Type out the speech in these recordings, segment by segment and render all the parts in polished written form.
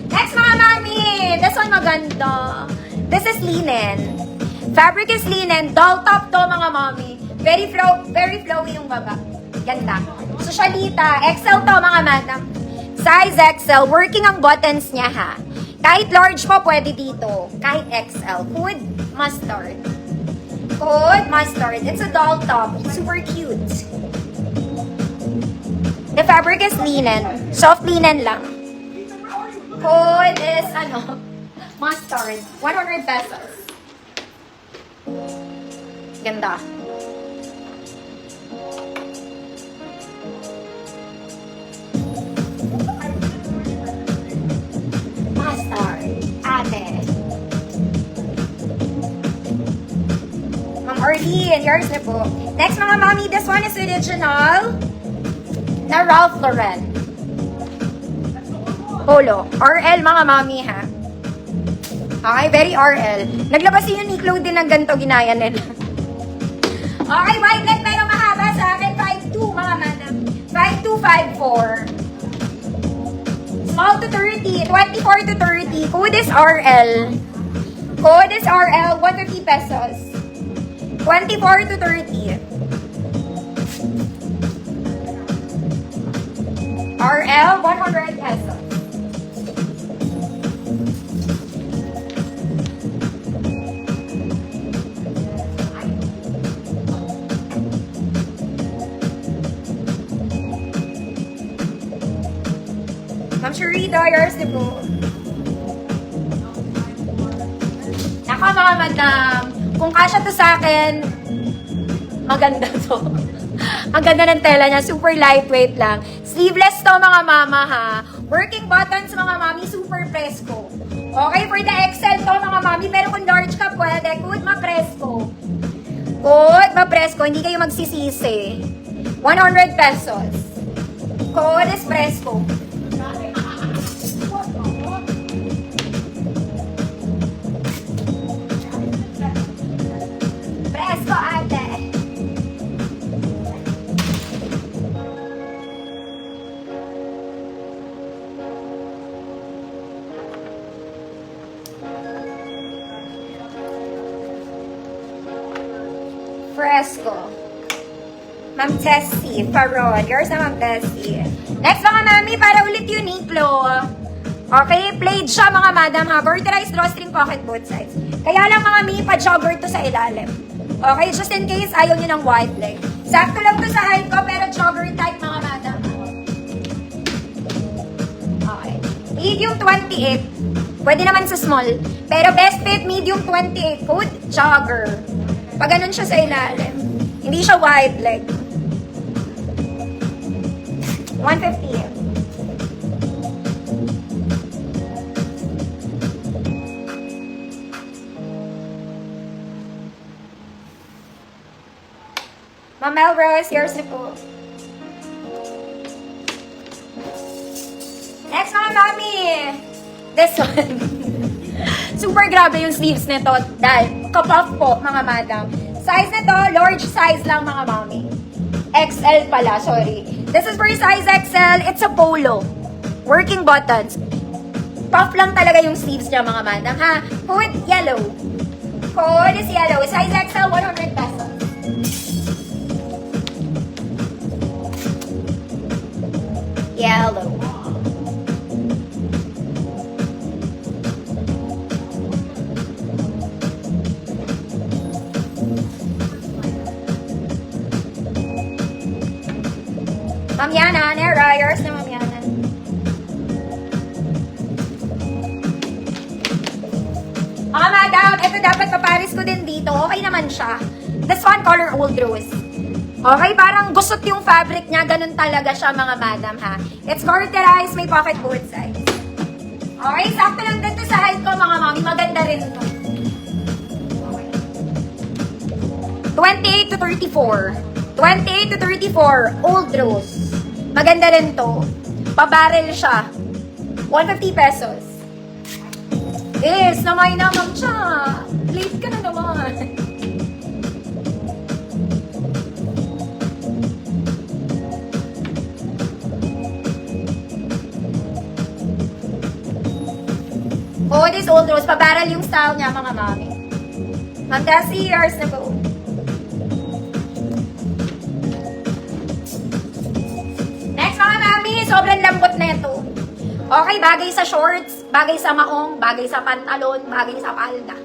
Next mga mami, this one maganda. This is linen. Fabric is linen. Doll top to mga mami. Very flowy yung baba. Ganda. Socialita. XL to mga madam. Size XL. Working ang buttons niya ha. Kahit large po pwede dito. Kahit XL. Hood mustard. Hood mustard. It's a doll top. Super cute. The fabric is linen. Soft linen lang. Code is, mustard. 100 pesos. Ganda. Mustard. Ate. Ma'am Arlene, yours na po. Next mga mami, this one is original na Ralph Lauren. Polo. RL mga mami ha. Okay, very RL. Naglabas yung Uniqlo din ng ganito ginaya nila. Okay, white leg pero mahaba sa akin. 5'2 mga madam. 5'2, 5'4. Small to 30. 24 to 30. Code is RL. Code is RL. 150 pesos. 24 to 30. RL, 100 pesos. Ma'am Sharita, yours na po. Naka mga madam, kung kasya to sa akin, maganda to. Ang ganda ng tela niya, super lightweight lang. Sleeveless to mga mama ha. Working buttons mga mami, super presko. Okay, for the XL to mga mami, pero kung large ka pwede, good ma-presko. Good ma-presko, hindi kayo magsisisi. 100 pesos. Good is presko. Presko ate. Fresco. Ma'am Tessie, Farod. Yours na Ma'am Tessie. Next mga mami, para ulit Uniqlo. Okay, plaid siya mga madam ha. Verterized drawstring pocket both sides. Kaya lang mga mami, pa-jogger to sa ilalim. Okay, just in case ayaw nyo ng wide leg. Sakto lang to sa height ko, pero jogger type mga madam. Okay. Medium 28. Pwede naman sa small. Pero best fit, medium 28. Code, jogger. Pag ganun siya sa ilalim. Hindi siya wide leg. 150. Ma'am Melrose, yours na po. Next mga mami. This one. Super grabe yung sleeves nito. Dahil kapuff po mga madam. Size nito, large size lang mga mami. XL pala, sorry. This is for size XL. It's a polo. Working buttons. Puff lang talaga yung sleeves niya mga madam ha. Hood, yellow. Hood is yellow. Size XL, 100 pesos. Yellow. Ma'am Yana, Nera, yours na Ma'am Yana. Mga madam, ito dapat paparis ko din dito. Okay naman siya. This one, color old rose. Okay, parang gusot yung fabric niya. Ganun talaga siya mga madam ha. It's garterized, may pocket both sides. Okay, sakto lang dito sa height ko mga mami. Maganda rin ito. 28 to 34. 28 to 34, old rose. Maganda rin to. Pabarrel siya. 150 pesos. Yes, namay naman siya. Good is old rose. Pabaral yung style niya, mga mami. Ma'am Desi, yours na po. Next, mga mami, sobrang lambot na ito. Okay, bagay sa shorts, bagay sa maong, bagay sa pantalon, bagay sa palda.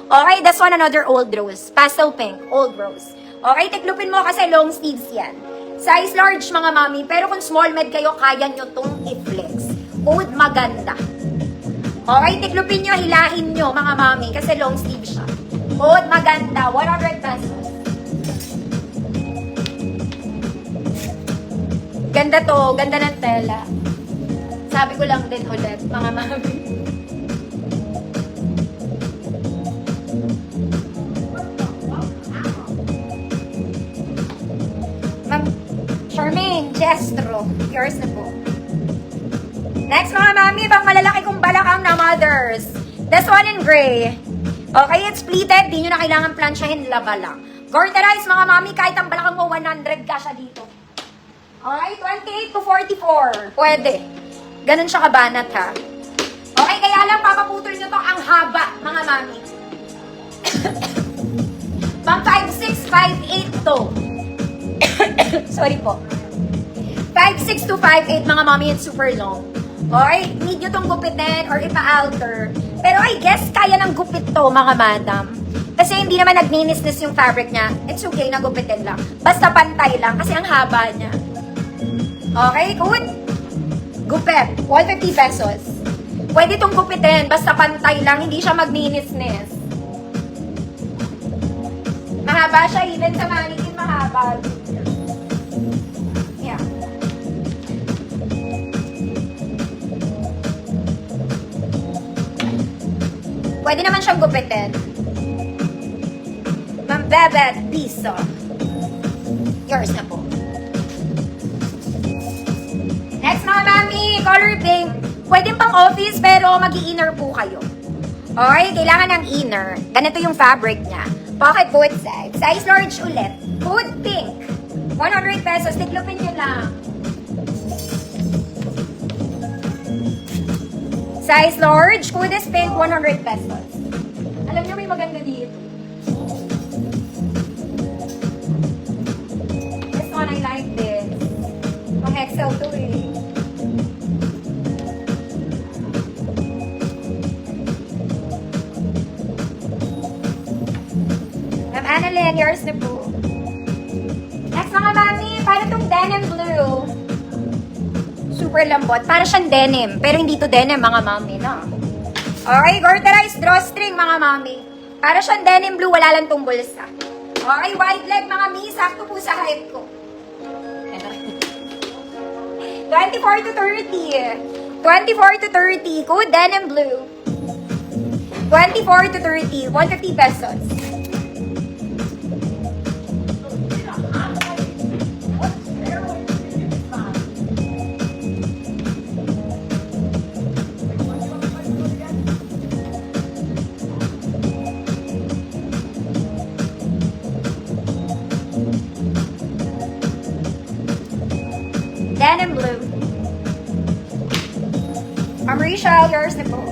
Okay, this one another old rose. Pastel pink, old rose. Okay, tiklupin mo kasi long sleeves yan. Size large, mga mami, pero kung small med kayo, kaya nyo tong i-flex. Old maganda. Okay, tiklupin nyo, hilahin nyo, mga mami, kasi long sleeve siya. Old maganda, 100 pesos. Ganda to, ganda ng tela. Sabi ko lang din ulit, mga mami. Ma'am Charmaine, Jestro, yours na po. Next, mga mami, ibang malalaki kong balakang na mothers. This one in gray. Okay, it's pleated, di nyo na kailangan plansyahin, laba lang. Garterize, mga mami, kahit ang balakang mo, 100 ka siya dito. Okay, 28 to 44. Pwede. Ganun siya kabanat, ha? Okay, kaya lang papaputol nyo to ang haba, mga mami. Pang 5'6", 5'8 to. Sorry po. 5'6 to 5'8, mga mami, it's super long. Okay, need nyo tong gupitin or ipa-alter. Pero I guess kaya ng gupit to, mga madam. Kasi hindi naman nagninisnis yung fabric niya. It's okay na gupitin lang. Basta pantay lang kasi ang haba niya. Okay, good. Gupit, 150 pesos. Pwede itong gupitin, basta pantay lang, hindi siya magninisnis. Mahaba siya, even sa mannequin, mahaba. Yeah. Pwede naman siyang gupitin. Ma'am Bebet, Bisa. Yours na po. Next, mga mami, color pink. Pwede pang office, pero mag-i-inner po kayo. Okay, kailangan ng inner. Ganito yung fabric niya. Pocket both sides. Size large ulit. Hood pink. 100 pesos. Tiklopin nyo lang. Size large. Hood is pink. 100 pesos. Alam nyo, may maganda dito. This one, I like this. Pang-Excel to eh. Annalyn, yours na po. Next, mga mami, para itong denim blue. Super lambot. Para siyang denim. Pero hindi to denim, mga mami, no? Okay, garterized drawstring, mga mami. Para siyang denim blue, wala lang tong bulsa. Okay, wide leg, mga mi. Sakto po sa height ko. 24 to 30. 24 to 30. Code denim blue. 24 to 30. 150 pesos. Denim blue. Rachel, yours na po.